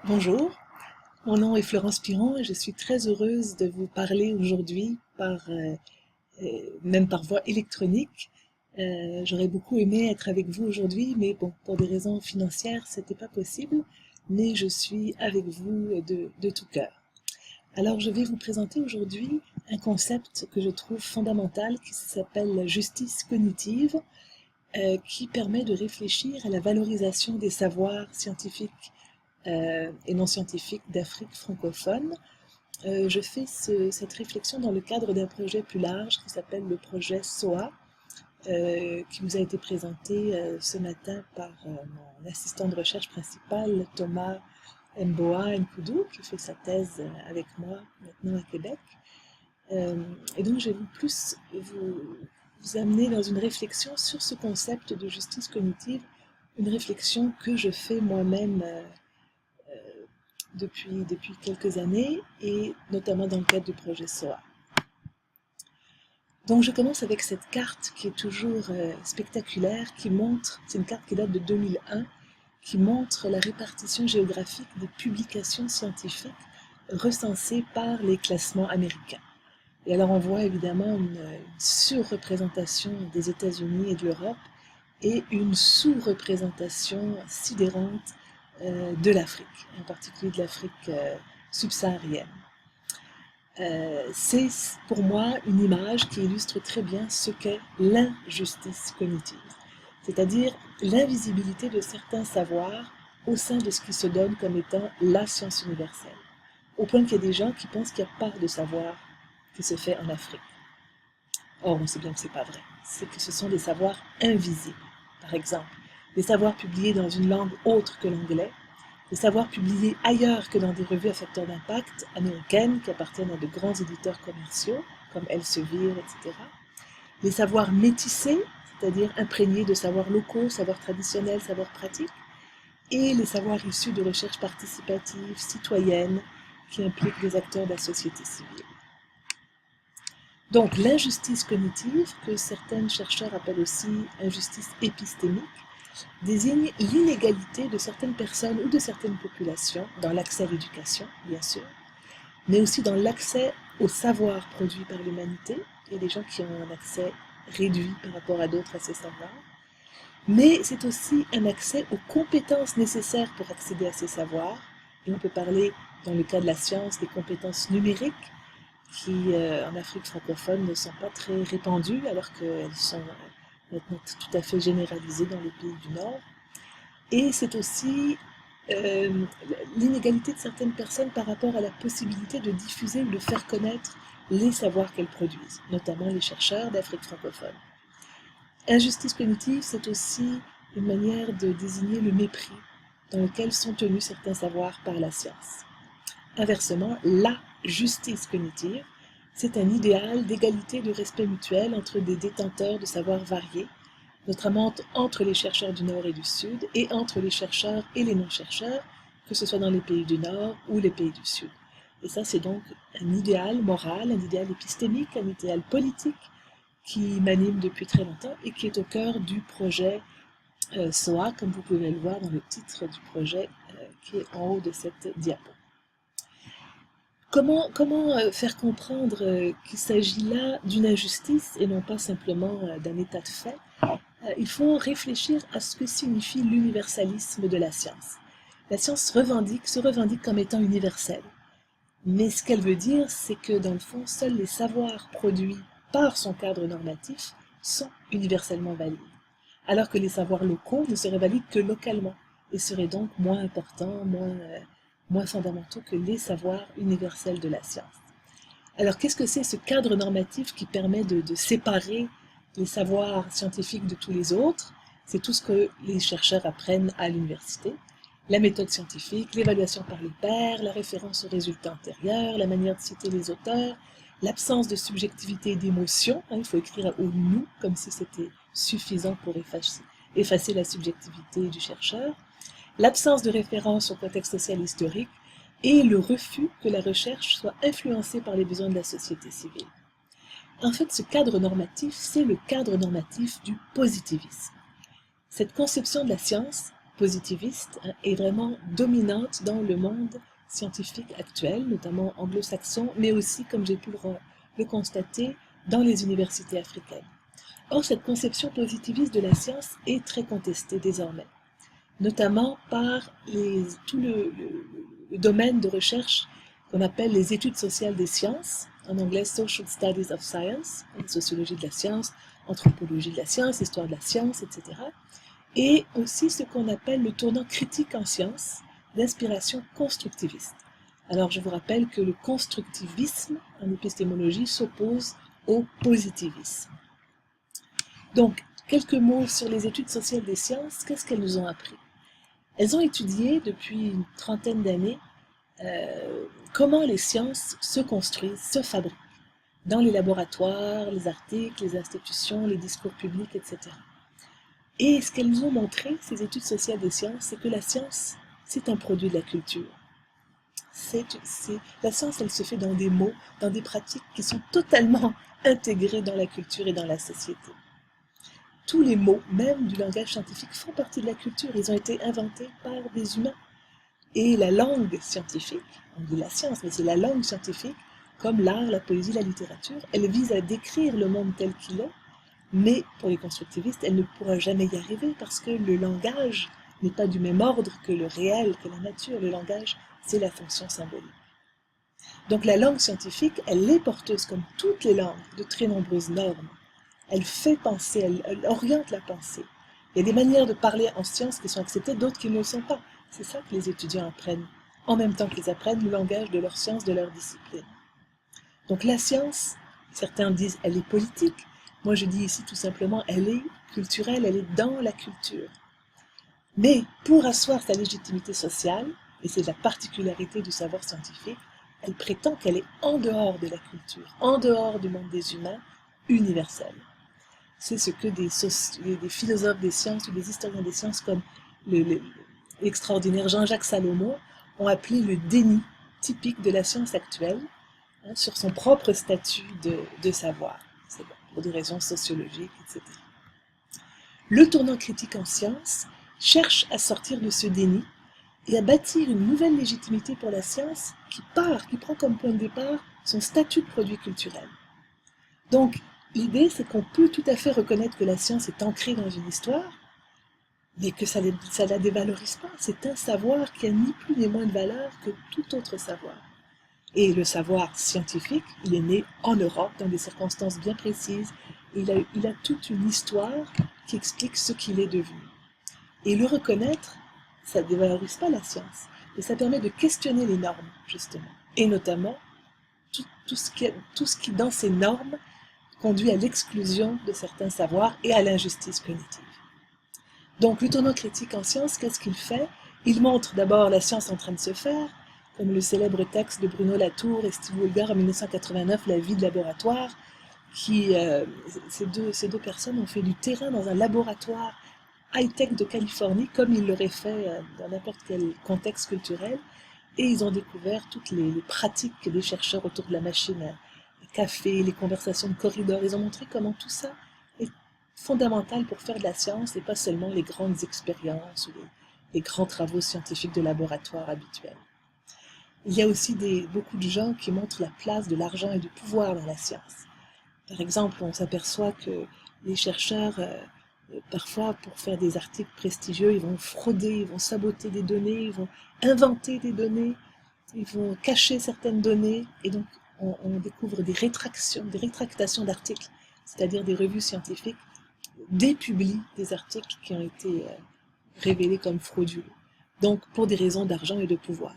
Bonjour, mon nom est Florence Piron et je suis très heureuse de vous parler aujourd'hui même par voie électronique. J'aurais beaucoup aimé être avec vous aujourd'hui, mais bon, pour des raisons financières, c'était pas possible, mais je suis avec vous de tout cœur. Alors, je vais vous présenter aujourd'hui un concept que je trouve fondamental qui s'appelle la justice cognitive, qui permet de réfléchir à la valorisation des savoirs scientifiques et non scientifiques d'Afrique francophone. Je fais cette réflexion dans le cadre d'un projet plus large qui s'appelle le projet SOA, qui vous a été présenté ce matin par mon assistant de recherche principal, Thomas Mboa Nkoudou, qui fait sa thèse avec moi maintenant à Québec. Et donc je vais vous amener dans une réflexion sur ce concept de justice cognitive, une réflexion que je fais moi-même depuis quelques années, et notamment dans le cadre du projet SOA. Donc je commence avec cette carte qui est toujours spectaculaire, c'est une carte qui date de 2001, qui montre la répartition géographique des publications scientifiques recensées par les classements américains. Et alors on voit évidemment une surreprésentation des États-Unis et de l'Europe, et une sous-représentation sidérante de l'Afrique, en particulier de l'Afrique subsaharienne. C'est pour moi une image qui illustre très bien ce qu'est l'injustice cognitive, c'est-à-dire l'invisibilité de certains savoirs au sein de ce qui se donne comme étant la science universelle, au point qu'il y a des gens qui pensent qu'il n'y a pas de savoir qui se fait en Afrique. Or, on sait bien que ce n'est pas vrai, c'est que ce sont des savoirs invisibles. Par exemple, des savoirs publiés dans une langue autre que l'anglais, des savoirs publiés ailleurs que dans des revues à facteur d'impact américaines qui appartiennent à de grands éditeurs commerciaux, comme Elsevier, etc. Les savoirs métissés, c'est-à-dire imprégnés de savoirs locaux, savoirs traditionnels, savoirs pratiques, et les savoirs issus de recherches participatives, citoyennes, qui impliquent des acteurs de la société civile. Donc l'injustice cognitive, que certains chercheurs appellent aussi injustice épistémique, désigne l'inégalité de certaines personnes ou de certaines populations dans l'accès à l'éducation, bien sûr, mais aussi dans l'accès au savoir produit par l'humanité. Il y a des gens qui ont un accès réduit par rapport à d'autres à ces savoirs, mais c'est aussi un accès aux compétences nécessaires pour accéder à ces savoirs, et on peut parler, dans le cas de la science, des compétences numériques, qui en Afrique francophone ne sont pas très répandues, alors qu'elles sont maintenant tout à fait généralisées dans les pays du Nord. Et c'est aussi l'inégalité de certaines personnes par rapport à la possibilité de diffuser ou de faire connaître les savoirs qu'elles produisent, notamment les chercheurs d'Afrique francophone. Injustice cognitive, c'est aussi une manière de désigner le mépris dans lequel sont tenus certains savoirs par la science. Inversement, la justice cognitive, c'est un idéal d'égalité et de respect mutuel entre des détenteurs de savoirs variés, notamment entre les chercheurs du Nord et du Sud, et entre les chercheurs et les non-chercheurs, que ce soit dans les pays du Nord ou les pays du Sud. Et ça, c'est donc un idéal moral, un idéal épistémique, un idéal politique qui m'anime depuis très longtemps et qui est au cœur du projet SOA, comme vous pouvez le voir dans le titre du projet qui est en haut de cette diapo. Comment faire comprendre qu'il s'agit là d'une injustice et non pas simplement d'un état de fait? Il faut réfléchir à ce que signifie l'universalisme de la science. La science se revendique comme étant universelle. Mais ce qu'elle veut dire, c'est que dans le fond, seuls les savoirs produits par son cadre normatif sont universellement valides, alors que les savoirs locaux ne seraient valides que localement et seraient donc moins importants, moins fondamentaux que les savoirs universels de la science. Alors qu'est-ce que c'est ce cadre normatif qui permet de séparer les savoirs scientifiques de tous les autres? C'est tout ce que les chercheurs apprennent à l'université. La méthode scientifique, l'évaluation par les pairs, la référence aux résultats antérieurs, la manière de citer les auteurs, l'absence de subjectivité et d'émotion, il faut écrire au « nous » comme si c'était suffisant pour effacer la subjectivité du chercheur, l'absence de référence au contexte social et historique, et le refus que la recherche soit influencée par les besoins de la société civile. En fait, ce cadre normatif, c'est le cadre normatif du positivisme. Cette conception de la science positiviste est vraiment dominante dans le monde scientifique actuel, notamment anglo-saxon, mais aussi, comme j'ai pu le constater, dans les universités africaines. Or, cette conception positiviste de la science est très contestée désormais, notamment par tout le domaine de recherche qu'on appelle les études sociales des sciences, en anglais Social Studies of Science, sociologie de la science, anthropologie de la science, histoire de la science, etc. Et aussi ce qu'on appelle le tournant critique en sciences, d'inspiration constructiviste. Alors je vous rappelle que le constructivisme en épistémologie s'oppose au positivisme. Donc, quelques mots sur les études sociales des sciences, qu'est-ce qu'elles nous ont appris? Elles ont étudié depuis une trentaine d'années comment les sciences se construisent, se fabriquent, dans les laboratoires, les articles, les institutions, les discours publics, etc. Et ce qu'elles nous ont montré, ces études sociales des sciences, c'est que la science, c'est un produit de la culture. La science, elle se fait dans des mots, dans des pratiques qui sont totalement intégrées dans la culture et dans la société. Tous les mots, même du langage scientifique, font partie de la culture. Ils ont été inventés par des humains. Et la langue scientifique, on dit la science, mais c'est la langue scientifique, comme l'art, la poésie, la littérature, elle vise à décrire le monde tel qu'il est, mais pour les constructivistes, elle ne pourra jamais y arriver parce que le langage n'est pas du même ordre que le réel, que la nature. Le langage, c'est la fonction symbolique. Donc la langue scientifique, elle est porteuse, comme toutes les langues, de très nombreuses normes. Elle fait penser, elle oriente la pensée. Il y a des manières de parler en science qui sont acceptées, d'autres qui ne le sont pas. C'est ça que les étudiants apprennent, en même temps qu'ils apprennent le langage de leur science, de leur discipline. Donc la science, certains disent, elle est politique. Moi je dis ici tout simplement, elle est culturelle, elle est dans la culture. Mais pour asseoir sa légitimité sociale, et c'est la particularité du savoir scientifique, elle prétend qu'elle est en dehors de la culture, en dehors du monde des humains, universelle. C'est ce que des philosophes des sciences ou des historiens des sciences comme l'extraordinaire Jean-Jacques Salomon ont appelé le déni typique de la science actuelle, sur son propre statut de savoir, pour des raisons sociologiques, etc. Le tournant critique en science cherche à sortir de ce déni et à bâtir une nouvelle légitimité pour la science qui prend comme point de départ son statut de produit culturel. Donc, l'idée, c'est qu'on peut tout à fait reconnaître que la science est ancrée dans une histoire, mais que ça ne la dévalorise pas. C'est un savoir qui a ni plus ni moins de valeur que tout autre savoir. Et le savoir scientifique, il est né en Europe, dans des circonstances bien précises. Il a toute une histoire qui explique ce qu'il est devenu. Et le reconnaître, ça ne dévalorise pas la science, mais ça permet de questionner les normes, justement. Et notamment, tout ce qui, dans ces normes, conduit à l'exclusion de certains savoirs et à l'injustice cognitive. Donc, le tournant critique en science, qu'est-ce qu'il fait? Il montre d'abord la science en train de se faire, comme le célèbre texte de Bruno Latour et Steve Woolgar en 1989, La vie de laboratoire, ces deux personnes ont fait du terrain dans un laboratoire high-tech de Californie, comme ils l'auraient fait dans n'importe quel contexte culturel, et ils ont découvert toutes les pratiques des chercheurs autour de la machine à café, les conversations de corridor. Ils ont montré comment tout ça est fondamental pour faire de la science et pas seulement les grandes expériences ou les grands travaux scientifiques de laboratoire habituels. Il y a aussi beaucoup de gens qui montrent la place de l'argent et du pouvoir dans la science. Par exemple, on s'aperçoit que les chercheurs, parfois pour faire des articles prestigieux, ils vont frauder, ils vont saboter des données, ils vont inventer des données, ils vont cacher certaines données, et donc on découvre des rétractations d'articles, c'est-à-dire des revues scientifiques dépublient des articles qui ont été révélés comme frauduleux, donc pour des raisons d'argent et de pouvoir.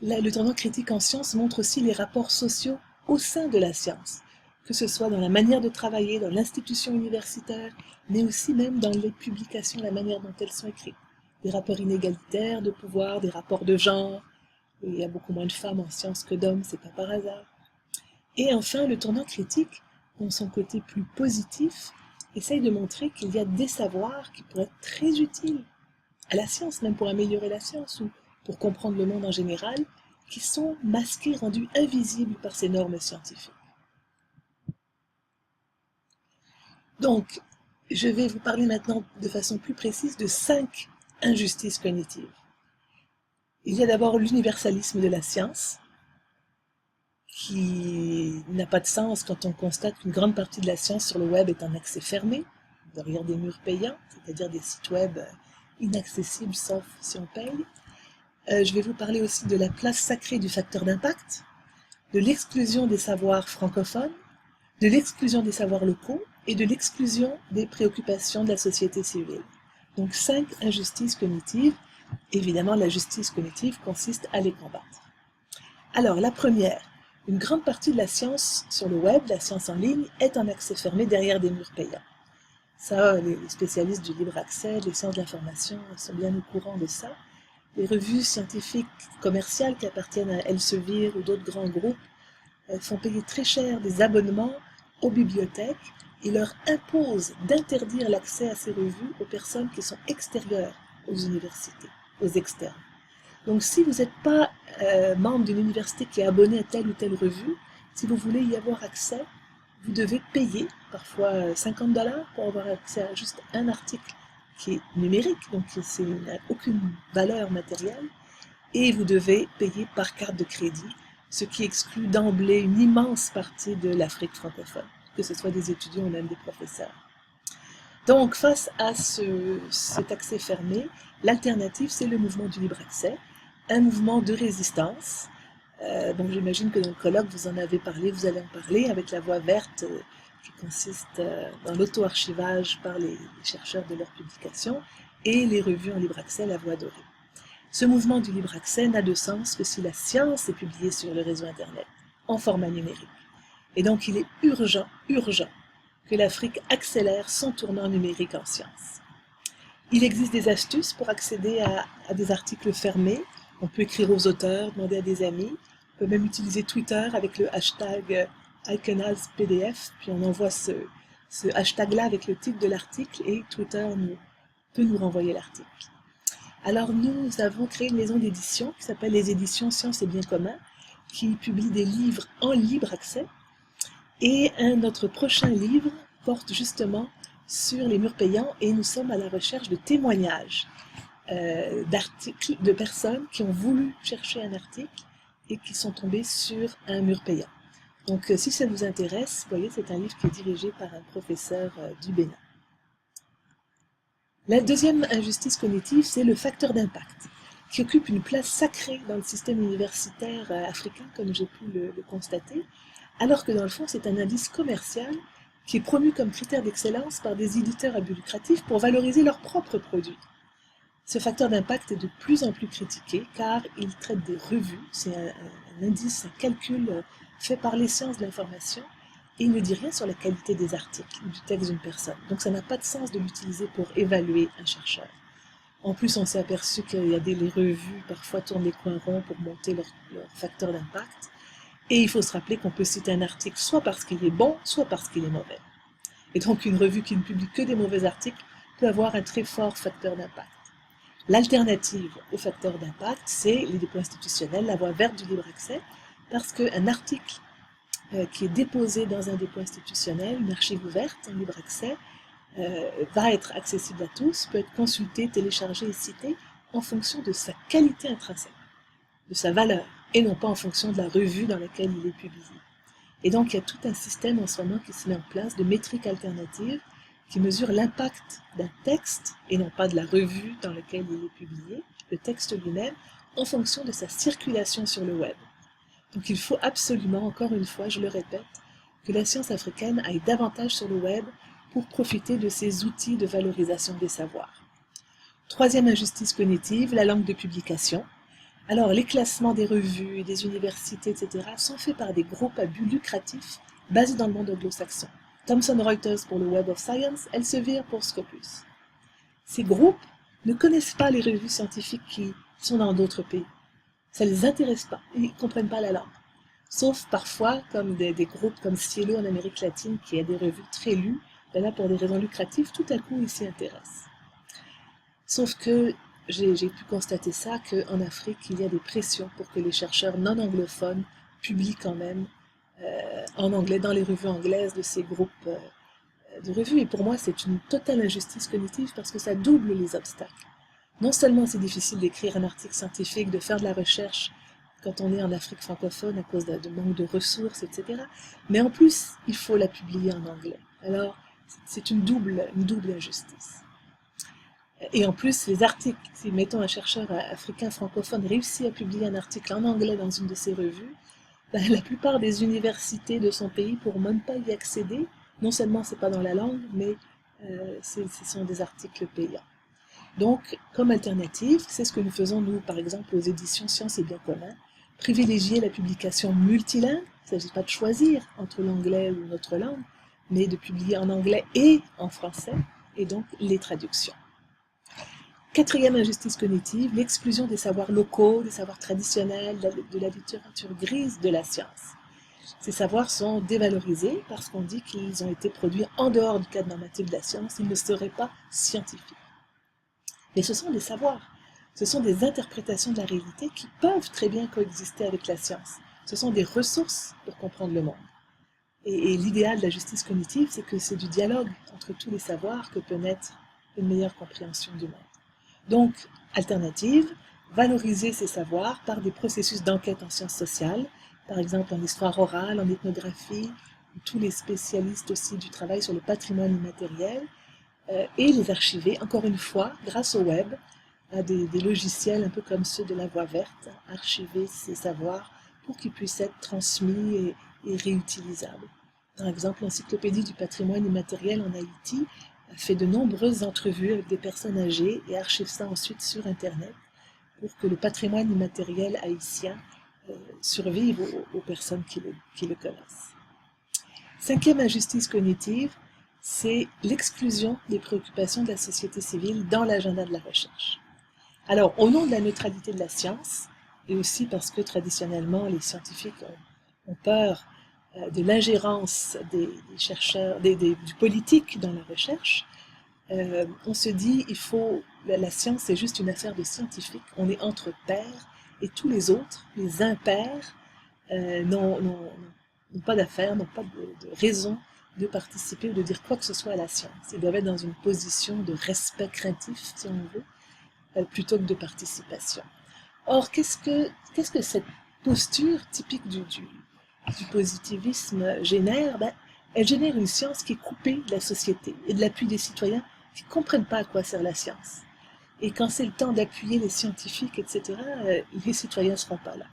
Le tournant critique en science montre aussi les rapports sociaux au sein de la science, que ce soit dans la manière de travailler, dans l'institution universitaire, mais aussi même dans les publications, la manière dont elles sont écrites. Des rapports inégalitaires de pouvoir, des rapports de genre. Il y a beaucoup moins de femmes en sciences que d'hommes, c'est pas par hasard. Et enfin, le tournant critique, dans son côté plus positif, essaye de montrer qu'il y a des savoirs qui pourraient être très utiles à la science, même pour améliorer la science ou pour comprendre le monde en général, qui sont masqués, rendus invisibles par ces normes scientifiques. Donc, je vais vous parler maintenant de façon plus précise de 5 injustices cognitives. Il y a d'abord l'universalisme de la science, qui n'a pas de sens quand on constate qu'une grande partie de la science sur le web est en accès fermé, derrière des murs payants, c'est-à-dire des sites web inaccessibles sauf si on paye. Je vais vous parler aussi de la place sacrée du facteur d'impact, de l'exclusion des savoirs francophones, de l'exclusion des savoirs locaux et de l'exclusion des préoccupations de la société civile. Donc 5 injustices cognitives. Évidemment, la justice cognitive consiste à les combattre. Alors, la première, une grande partie de la science sur le web, la science en ligne, est en accès fermé derrière des murs payants. Ça, les spécialistes du libre accès, les sciences de l'information sont bien au courant de ça. Les revues scientifiques commerciales qui appartiennent à Elsevier ou d'autres grands groupes font payer très cher des abonnements aux bibliothèques et leur imposent d'interdire l'accès à ces revues aux personnes qui sont extérieures aux universités, aux externes. Donc si vous n'êtes pas membre d'une université qui est abonné à telle ou telle revue, si vous voulez y avoir accès, vous devez payer parfois $50 pour avoir accès à juste un article qui est numérique, donc ça n'a aucune valeur matérielle, et vous devez payer par carte de crédit, ce qui exclut d'emblée une immense partie de l'Afrique francophone, que ce soit des étudiants ou même des professeurs. Donc face à cet accès fermé, l'alternative c'est le mouvement du libre accès, un mouvement de résistance. Donc j'imagine que dans le colloque vous en avez parlé, vous allez en parler avec la voie verte qui consiste dans l'auto-archivage par les chercheurs de leurs publications et les revues en libre accès, la voie dorée. Ce mouvement du libre accès n'a de sens que si la science est publiée sur le réseau Internet, en format numérique. Et donc il est urgent que l'Afrique accélère son tournant numérique en sciences. Il existe des astuces pour accéder à des articles fermés. On peut écrire aux auteurs, demander à des amis. On peut même utiliser Twitter avec le hashtag IconasPDF, puis on envoie ce hashtag-là avec le titre de l'article et Twitter peut nous renvoyer l'article. Alors nous avons créé une maison d'édition qui s'appelle les éditions Sciences et Biens communs, qui publie des livres en libre accès. Et notre prochain livre porte justement sur les murs payants et nous sommes à la recherche de témoignages d'articles de personnes qui ont voulu chercher un article et qui sont tombées sur un mur payant. Donc si ça vous intéresse, vous voyez, c'est un livre qui est dirigé par un professeur du Bénin. La deuxième injustice cognitive, c'est le facteur d'impact, qui occupe une place sacrée dans le système universitaire africain, comme j'ai pu le constater, alors que dans le fond, c'est un indice commercial qui est promu comme critère d'excellence par des éditeurs à but lucratif pour valoriser leurs propres produits. Ce facteur d'impact est de plus en plus critiqué car il traite des revues, c'est un indice, un calcul fait par les sciences de l'information, et il ne dit rien sur la qualité des articles ou du texte d'une personne. Donc ça n'a pas de sens de l'utiliser pour évaluer un chercheur. En plus, on s'est aperçu qu'il y a les revues parfois tournent les coins ronds pour monter leur facteur d'impact. Et il faut se rappeler qu'on peut citer un article soit parce qu'il est bon, soit parce qu'il est mauvais. Et donc une revue qui ne publie que des mauvais articles peut avoir un très fort facteur d'impact. L'alternative au facteur d'impact, c'est les dépôts institutionnels, la voie verte du libre accès, parce qu'un article qui est déposé dans un dépôt institutionnel, une archive ouverte, en libre accès, va être accessible à tous, peut être consulté, téléchargé et cité en fonction de sa qualité intrinsèque, de sa valeur, et non pas en fonction de la revue dans laquelle il est publié. Et donc il y a tout un système en ce moment qui se met en place de métriques alternatives qui mesurent l'impact d'un texte, et non pas de la revue dans laquelle il est publié, le texte lui-même, en fonction de sa circulation sur le web. Donc il faut absolument, encore une fois, je le répète, que la science africaine aille davantage sur le web pour profiter de ces outils de valorisation des savoirs. Troisième injustice cognitive, la langue de publication. Alors, les classements des revues, des universités, etc. sont faits par des groupes à but lucratif basés dans le monde anglo-saxon. Thomson Reuters pour le Web of Science, Elsevier pour Scopus. Ces groupes ne connaissent pas les revues scientifiques qui sont dans d'autres pays. Ça ne les intéresse pas, ils ne comprennent pas la langue. Sauf parfois, comme des groupes comme Cielo en Amérique latine, qui a des revues très lues, ben là, pour des raisons lucratives, tout à coup, ils s'y intéressent. Sauf que j'ai pu constater ça, qu'en Afrique, il y a des pressions pour que les chercheurs non anglophones publient quand même en anglais, dans les revues anglaises de ces groupes de revues. Et pour moi, c'est une totale injustice cognitive parce que ça double les obstacles. Non seulement c'est difficile d'écrire un article scientifique, de faire de la recherche quand on est en Afrique francophone à cause de manque de ressources, etc., mais en plus, il faut la publier en anglais. Alors, c'est une double injustice. Et en plus, les articles, si mettons un chercheur africain francophone réussit à publier un article en anglais dans une de ses revues, ben, la plupart des universités de son pays ne pourront même pas y accéder. Non seulement c'est pas dans la langue, mais ce sont des articles payants. Donc, comme alternative, c'est ce que nous faisons, nous, par exemple, aux éditions Sciences et Biens communs, privilégier la publication multilingue. Il ne s'agit pas de choisir entre l'anglais ou une autre langue, mais de publier en anglais et en français, et donc les traductions. Quatrième injustice cognitive, l'exclusion des savoirs locaux, des savoirs traditionnels, de la littérature grise de la science. Ces savoirs sont dévalorisés parce qu'on dit qu'ils ont été produits en dehors du cadre normatif de la science, ils ne seraient pas scientifiques. Mais ce sont des savoirs, ce sont des interprétations de la réalité qui peuvent très bien coexister avec la science. Ce sont des ressources pour comprendre le monde. Et l'idéal de la justice cognitive, c'est que c'est du dialogue entre tous les savoirs que peut naître une meilleure compréhension du monde. Donc, alternative, valoriser ces savoirs par des processus d'enquête en sciences sociales, par exemple en histoire orale, en ethnographie, tous les spécialistes aussi du travail sur le patrimoine immatériel, et les archiver, encore une fois, grâce au web, à des logiciels un peu comme ceux de la Voix verte, archiver ces savoirs pour qu'ils puissent être transmis et réutilisables. Par exemple, l'Encyclopédie du patrimoine immatériel en Haïti a fait de nombreuses entrevues avec des personnes âgées et archive ça ensuite sur Internet pour que le patrimoine immatériel haïtien survive aux personnes qui le connaissent. Cinquième injustice cognitive, c'est l'exclusion des préoccupations de la société civile dans l'agenda de la recherche. Alors, au nom de la neutralité de la science, et aussi parce que traditionnellement les scientifiques ont peur de l'ingérence des chercheurs, du politique dans la recherche, on se dit la science c'est juste une affaire de scientifiques, on est entre pairs et tous les autres, les impairs, n'ont pas d'affaires, n'ont pas de raison de participer ou de dire quoi que ce soit à la science. Ils doivent être dans une position de respect craintif, si on veut, plutôt que de participation. Or, qu'est-ce que cette posture typique du positivisme génère? Elle génère une science qui est coupée de la société et de l'appui des citoyens qui ne comprennent pas à quoi sert la science. Et quand c'est le temps d'appuyer les scientifiques, etc., les citoyens ne seront pas là.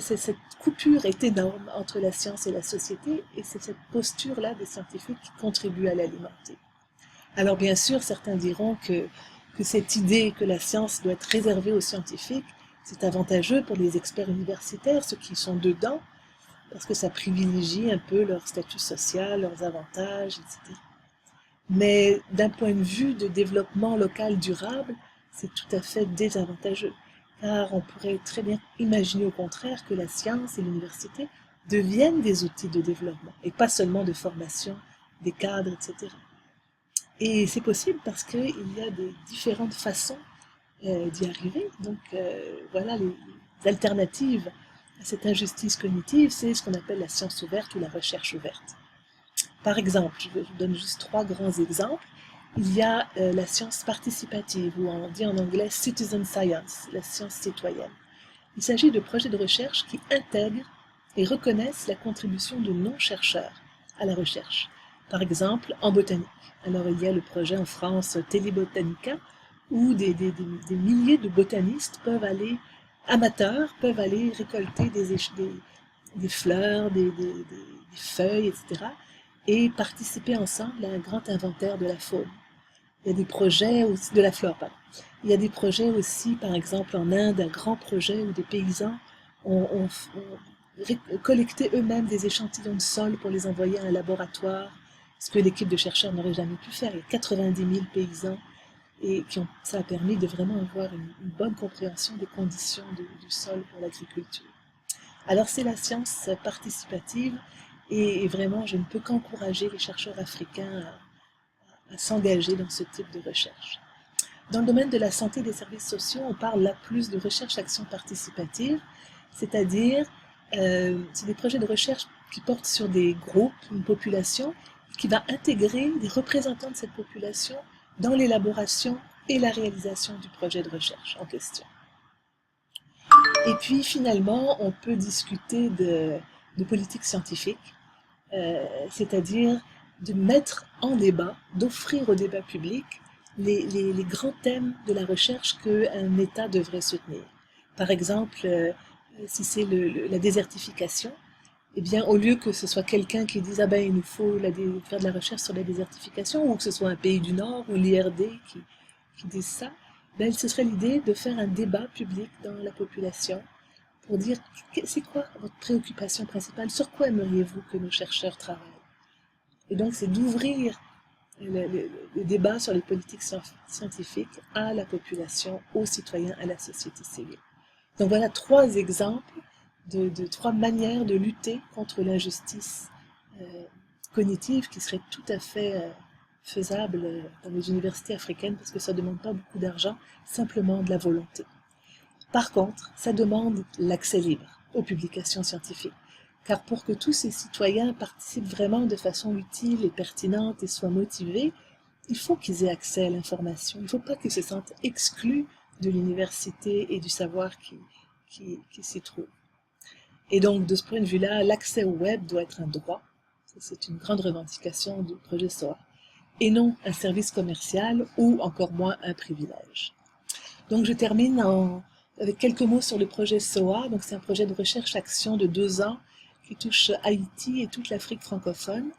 Cette coupure est énorme entre la science et la société, et c'est cette posture-là des scientifiques qui contribue à l'alimenter. Alors bien sûr, certains diront que cette idée que la science doit être réservée aux scientifiques, c'est avantageux pour les experts universitaires, ceux qui sont dedans, parce que ça privilégie un peu leur statut social, leurs avantages, etc. Mais d'un point de vue de développement local durable, c'est tout à fait désavantageux, car on pourrait très bien imaginer au contraire que la science et l'université deviennent des outils de développement, et pas seulement de formation des cadres, etc. Et c'est possible parce qu'il y a des différentes façons d'y arriver. Donc voilà, les alternatives à cette injustice cognitive, c'est ce qu'on appelle la science ouverte ou la recherche ouverte. Par exemple, je vous donne juste 3 grands exemples. Il y a la science participative, ou on dit en anglais citizen science, la science citoyenne. Il s'agit de projets de recherche qui intègrent et reconnaissent la contribution de non-chercheurs à la recherche. Par exemple, en botanique. Alors il y a le projet en France Télébotanica, où des milliers de botanistes amateurs peuvent aller récolter des fleurs, des feuilles, etc., et participer ensemble à un grand inventaire de la faune. Il y a des projets aussi, de la flore, pardon. Il y a des projets aussi, par exemple en Inde, un grand projet où des paysans ont collecté eux-mêmes des échantillons de sol pour les envoyer à un laboratoire, ce que l'équipe de chercheurs n'aurait jamais pu faire. Il y a 90 000 paysans et ça a permis de vraiment avoir une bonne compréhension des conditions du sol pour l'agriculture. Alors c'est la science participative et vraiment je ne peux qu'encourager les chercheurs africains à s'engager dans ce type de recherche. Dans le domaine de la santé et des services sociaux, on parle là plus de recherche-action participative, c'est-à-dire c'est des projets de recherche qui portent sur des groupes, une population, qui va intégrer des représentants de cette population dans l'élaboration et la réalisation du projet de recherche en question. Et puis finalement, on peut discuter de politique scientifique, c'est-à-dire de mettre en débat, d'offrir au débat public les grands thèmes de la recherche qu'un État devrait soutenir. Par exemple, si c'est la désertification, eh bien, au lieu que ce soit quelqu'un qui dise « Ah ben, il nous faut faire de la recherche sur la désertification » ou que ce soit un pays du Nord ou l'IRD qui dise ça, ben, ce serait l'idée de faire un débat public dans la population pour dire c'est quoi votre préoccupation principale, sur quoi aimeriez-vous que nos chercheurs travaillent. Et donc c'est d'ouvrir le débat sur les politiques scientifiques à la population, aux citoyens, à la société civile. Donc voilà 3 exemples de 3 manières de lutter contre l'injustice cognitive qui serait tout à fait faisable dans les universités africaines parce que ça ne demande pas beaucoup d'argent, simplement de la volonté. Par contre, ça demande l'accès libre aux publications scientifiques. Car pour que tous ces citoyens participent vraiment de façon utile et pertinente et soient motivés, il faut qu'ils aient accès à l'information. Il ne faut pas qu'ils se sentent exclus de l'université et du savoir qui s'y trouve. Et donc, de ce point de vue-là, l'accès au web doit être un droit. C'est une grande revendication du projet SOA. Et non un service commercial ou encore moins un privilège. Donc, je termine avec quelques mots sur le projet SOA. Donc, c'est un projet de recherche-action de 2 ans qui touche Haïti et toute l'Afrique francophone.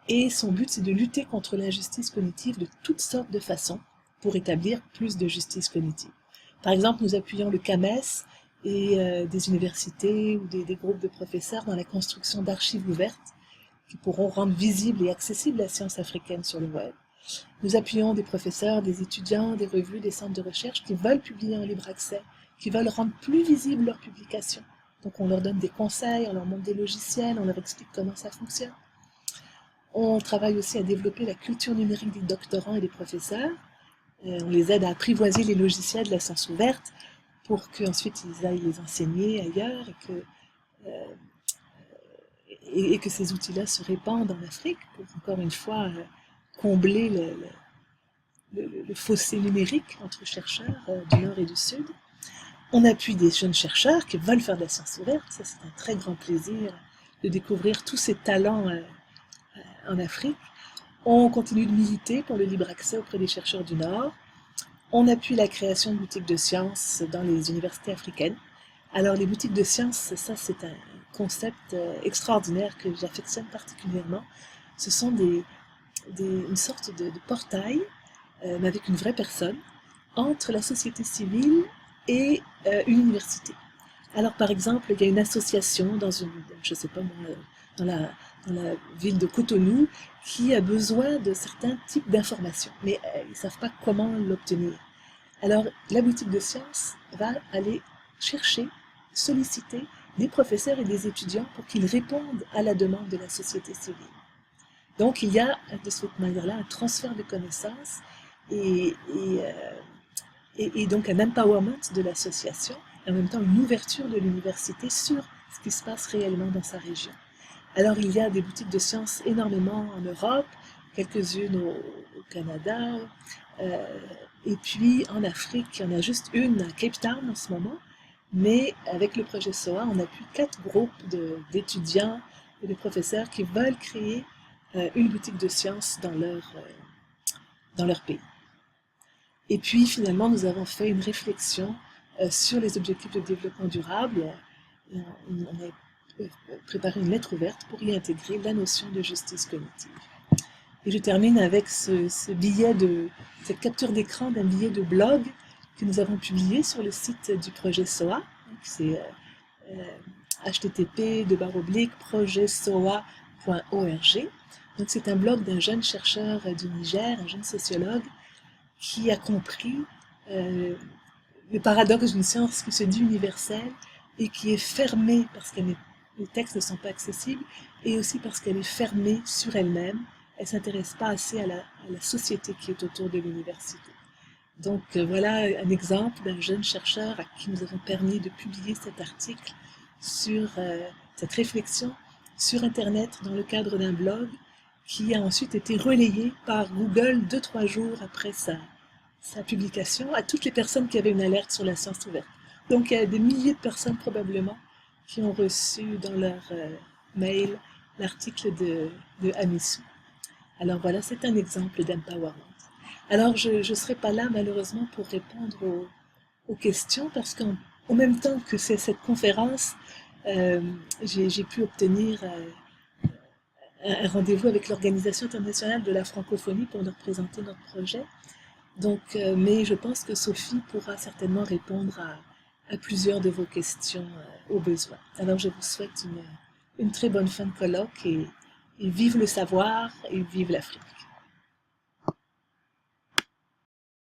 Et son but, c'est de lutter contre l'injustice cognitive de toutes sortes de façons pour établir plus de justice cognitive. Par exemple, nous appuyons le CAMES et des universités ou des groupes de professeurs dans la construction d'archives ouvertes qui pourront rendre visible et accessible la science africaine sur le web. Nous appuyons des professeurs, des étudiants, des revues, des centres de recherche qui veulent publier en libre accès, qui veulent rendre plus visibles leurs publications. Donc on leur donne des conseils, on leur montre des logiciels, on leur explique comment ça fonctionne. On travaille aussi à développer la culture numérique des doctorants et des professeurs. On les aide à apprivoiser les logiciels de la science ouverte pour qu'ensuite ils aillent les enseigner ailleurs et que ces outils-là se répandent en Afrique pour, encore une fois, combler le fossé numérique entre chercheurs du Nord et du Sud. On appuie des jeunes chercheurs qui veulent faire de la science ouverte. Ça, c'est un très grand plaisir de découvrir tous ces talents en Afrique. On continue de militer pour le libre accès auprès des chercheurs du Nord. On appuie la création de boutiques de sciences dans les universités africaines. Alors, les boutiques de sciences, ça, c'est un concept extraordinaire que j'affectionne particulièrement. Ce sont une sorte de portail, mais avec une vraie personne, entre la société civile et une université. Alors, par exemple, il y a une association je sais pas moi, dans la ville de Cotonou qui a besoin de certains types d'informations, mais ils ne savent pas comment l'obtenir. Alors, la boutique de sciences va aller chercher, solliciter des professeurs et des étudiants pour qu'ils répondent à la demande de la société civile. Donc, il y a de cette manière-là un transfert de connaissances et donc un empowerment de l'association, et en même temps une ouverture de l'université sur ce qui se passe réellement dans sa région. Alors il y a des boutiques de sciences énormément en Europe, quelques-unes au Canada, et puis en Afrique, il y en a juste une à Cape Town en ce moment, mais avec le projet SOA, on appuie 4 groupes d'étudiants et de professeurs qui veulent créer une boutique de sciences dans leur pays. Et puis, finalement, nous avons fait une réflexion sur les objectifs de développement durable. On a préparé une lettre ouverte pour y intégrer la notion de justice cognitive. Et je termine avec cette capture d'écran d'un billet de blog que nous avons publié sur le site du projet SOA. C'est http://projetsoa.org. Donc, c'est un blog d'un jeune chercheur du Niger, un jeune sociologue, qui a compris le paradoxe d'une science qui se dit universelle et qui est fermée parce que les textes ne sont pas accessibles et aussi parce qu'elle est fermée sur elle-même. Elle ne s'intéresse pas assez à la société qui est autour de l'université. Donc voilà un exemple d'un jeune chercheur à qui nous avons permis de publier cet article sur cette réflexion sur Internet dans le cadre d'un blog qui a ensuite été relayé par Google 2-3 jours après sa publication à toutes les personnes qui avaient une alerte sur la science ouverte. Donc, il y a des milliers de personnes probablement qui ont reçu dans leur mail l'article de Amisu. Alors voilà, c'est un exemple d'empowerment. Alors, je ne serai pas là malheureusement pour répondre aux questions parce qu'en même temps que c'est cette conférence, j'ai pu obtenir un rendez-vous avec l'Organisation internationale de la francophonie pour leur présenter notre projet. Donc, mais je pense que Sophie pourra certainement répondre à plusieurs de vos questions au besoin. Alors, je vous souhaite une très bonne fin de colloque et vive le savoir et vive l'Afrique.